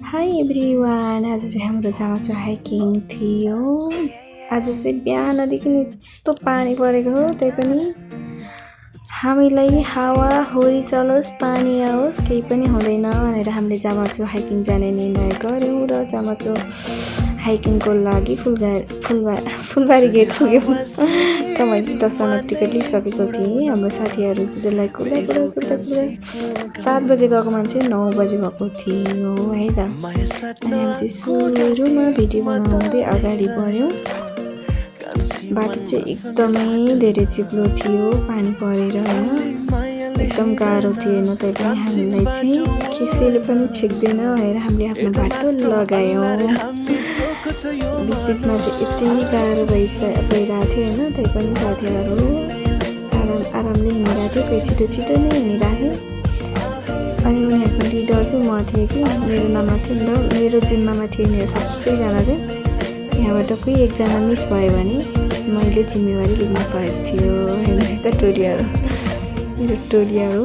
High everyone, आज चाहिँ हाम्रो जहाँ चाहिँ हाइकिङ थियो। आज चाहिँ बिहानदेखि यस्तो पानी परेको हो, त्यही पनि हामीलाई हावाहुरी चलोस् पानी आओस् केही पनि हुँदैन भनेर हामीले जामाचो हाइकिङ जाने निर्णय गऱ्यौँ र जामाचो हाइकिङको लागि फुलबारी गेट पुग्यौँ। त मैले चाहिँ 10 जना टिकट लिइसकेको थिएँ। हाम्रो साथीहरू चाहिँ जसलाई कुर्दा 7 बजे गएको मान्छे 9 बजे भएको थियो है त। अनि हामी चाहिँ सुरुमा भिडियो बनाउँदै अगाडि बढ्यौँ। बाटो चाहिँ एकदमै धेरै चिप्लो थियो, पानी परेर होइन, एकदम गाह्रो थियो होइन। तैपनि हामीलाई चाहिँ खिसेले पनि छेक्दैन भनेर हामीले आफ्नो बाटो लगायौँ। बिचबिचमा चाहिँ यति गाह्रो भइरहेको थियो होइन, तैपनि साथीहरू आरामले हिँडिरहेको थियो, कोही छिटो नै हिँडिरहेको थियो। अनि उनीहरूको लिडर चाहिँ म थिएँ कि, मेरो नाममा थियो नि त, मेरो जिम्मामा थियो नि सबैजना चाहिँ। यहाँबाट कोही एकजना मिस भयो भने मैले जिम्मेवारी लिनु परेको थियो होइन त। मेरो टोलीहरू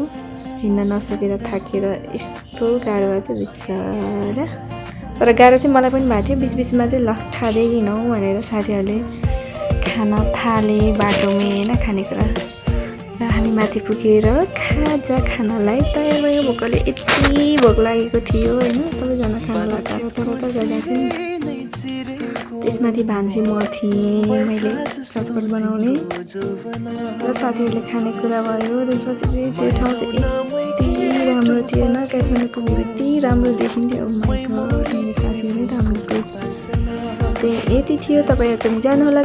हिँड्न नसकेर थाकेर यस्तो गाह्रो भएको थियो बिचरा। तर गाह्रो चाहिँ मलाई पनि भएको थियो। बिचबिचमा चाहिँ ल खाँदै हिँडौँ भनेर साथीहरूले खान थाले बाटोमै होइन खानेकुरा। र हामी माथि पुगेर खाजा खानलाई तयार भयो। भोकले यति भोक लागेको थियो होइन, सबैजना खाना लगाएर तर गइरहेको थियो। त्यसमाथि भान्सी म थिएँ, मैले चटपट बनाउने र साथीहरूले खानेकुरा भयो। त्यसपछि चाहिँ त्यो ठाउँ चाहिँ यति राम्रो थियो होइन, काठमाडौँको भ्यू यति राम्रो देखिन्थ्यो। माइ गॉड, मेरो साथीहरू राम्रो चाहिँ यति थियो। तपाईँहरू पनि जानुहोला।